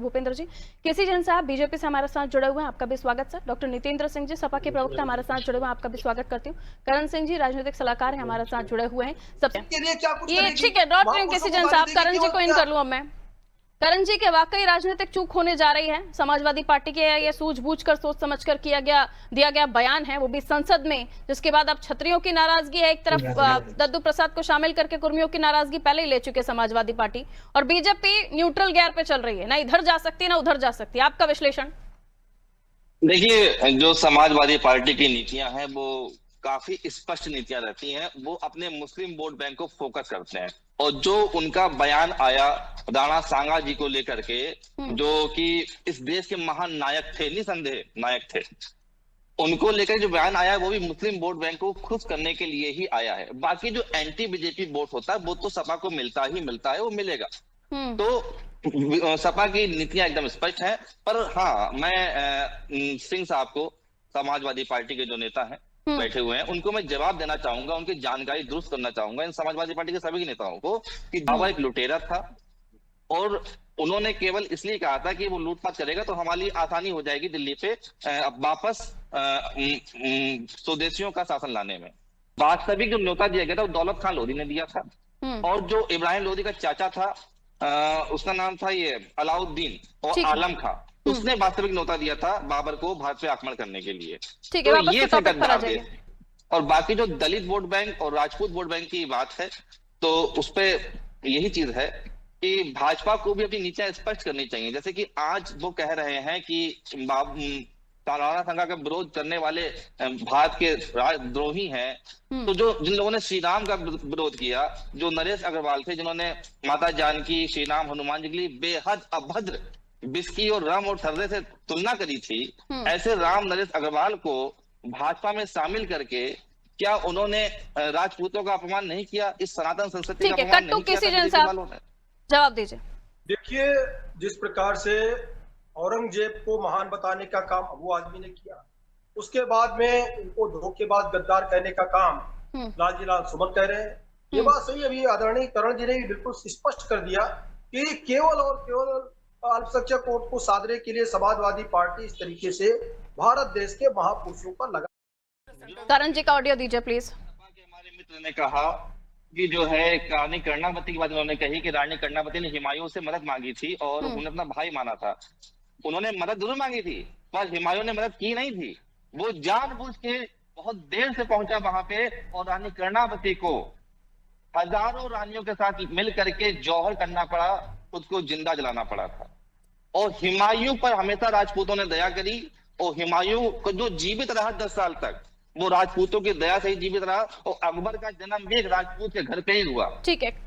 आपके भूपेंद्र जी। केसी जैन साहब बीजेपी से हमारे साथ जुड़े हुए हैं, आपका भी स्वागत सर। डॉक्टर नितेंद्र सिंह जी सपा के प्रवक्ता हमारे साथ जुड़े हुए हैं, आपका भी स्वागत करती हूँ। करण सिंह जी राजनीतिक सलाहकार है, हमारे साथ जुड़े हुए हैं। सबसे ये ठीक है, डॉट रही केसी जैन साहब। करण जी को इन कर लूं अब मैं। करण जी के वाकई राजनीतिक चूक होने जा रही है। समाजवादी पार्टी के ये सूझबूझकर सोच समझकर दिया गया बयान है, वो भी संसद में, जिसके बाद अब छत्रियों की नाराजगी है एक तरफ, दद्दू प्रसाद को शामिल करके कुर्मियों की नाराजगी पहले ही ले चुके समाजवादी पार्टी, और बीजेपी न्यूट्रल गियर पे चल रही है, ना इधर जा सकती ना उधर जा सकती। आपका विश्लेषण? देखिए, जो समाजवादी पार्टी की नीतियां हैं वो काफी स्पष्ट नीतियां रहती हैं। वो अपने मुस्लिम वोट बैंक को फोकस करते हैं, और जो उनका बयान आया राणा सांगा जी को लेकर के, जो कि इस देश के महान नायक थे, निसंदेह नायक थे, उनको लेकर जो बयान आया है वो भी मुस्लिम वोट बैंक को खुश करने के लिए ही आया है। बाकी जो एंटी बीजेपी वोट होता है वो तो सपा को मिलता ही मिलता है, वो मिलेगा। तो सपा की नीतियां एकदम स्पष्ट है। पर हाँ, मैं सिंह साहब को, समाजवादी पार्टी के जो नेता हैं बैठे हुए हैं, उनको मैं जवाब देना चाहूंगा, उनकी जानकारी दुरुस्त करना चाहूंगा इन समाजवादी पार्टी के सभी नेताओं को, कि बाबा एक लुटेरा था और उन्होंने केवल इसलिए कहा था कि वो लूटपाट करेगा तो हमारी आसानी हो जाएगी दिल्ली पे वापस स्वदेशियों का शासन लाने में। वास्तविक जो न्योता दिया गया था वो दौलत खान लोधी ने दिया था, और जो इब्राहिम लोधी का चाचा था, उसका नाम था ये अलाउद्दीन और आलम खां, उसने वास्तविक न्योता दिया था बाबर को भारत पे आक्रमण करने के लिए। तो ये थे गद्दार। और बाकी जो दलित वोट बैंक और राजपूत वोट बैंक की बात है, तो उस पे यही चीज है कि भाजपा को भी अपनी नीतियां स्पष्ट करनी चाहिए। जैसे कि आज वो कह रहे हैं कि राणा सांगा का विरोध करने वाले भारत के राजद्रोही हैं। तो जो जिन लोगों ने श्री राम का विरोध किया, जो नरेश अग्रवाल थे, जिन्होंने माता जानकी, श्री राम, हनुमान जी के लिए बेहद अभद्र बिस्की और रम और थर्दे से तुलना करी थी, ऐसे राम नरेश अग्रवाल को भाजपा में शामिल करके क्या उन्होंने राजपूतों का अपमान नहीं किया? इस सनातन संस्कृति का अपमान नहीं किया? जवाब दीजिए। देखिए, जिस प्रकार से औरंगजेब को महान बताने का काम अबू आदमी ने किया, उसके बाद में उनको धोखेबाज गद्दार कहने का काम लालजी लाल सुमन कर रहे हैं। ये बात सही, अभी आदरणीय करण जी ने भी बिल्कुल स्पष्ट कर दिया कि केवल और केवल अल्पसंख्यक वोट को साधने के लिए समाजवादी पार्टी इस तरीके से भारत देश के महापुरुषों पर लगा। करण जी का ऑडियो दीजिए प्लीज। हमारे मित्र ने कहा कि जो है रानी कर्णावती की बात उन्होंने कही कि रानी कर्णावती ने हुमायूं से मदद मांगी थी और उन्हें अपना भाई माना था। उन्होंने मदद जरूर मांगी थी, पर हुमायूं ने मदद की नहीं थी। वो जानबूझ के बहुत देर से पहुंचा वहां पे, और रानी कर्णावती को हजारों रानियों के साथ मिल करके जौहर करना पड़ा, खुद को जिंदा जलाना पड़ा था। और हुमायूं पर हमेशा राजपूतों ने दया करी, और हुमायूं को जो जीवित रहा 10 साल तक, वो राजपूतों की दया से ही जीवित रहा। और अकबर का जन्म भी एक राजपूत के घर पे ही हुआ। ठीक है।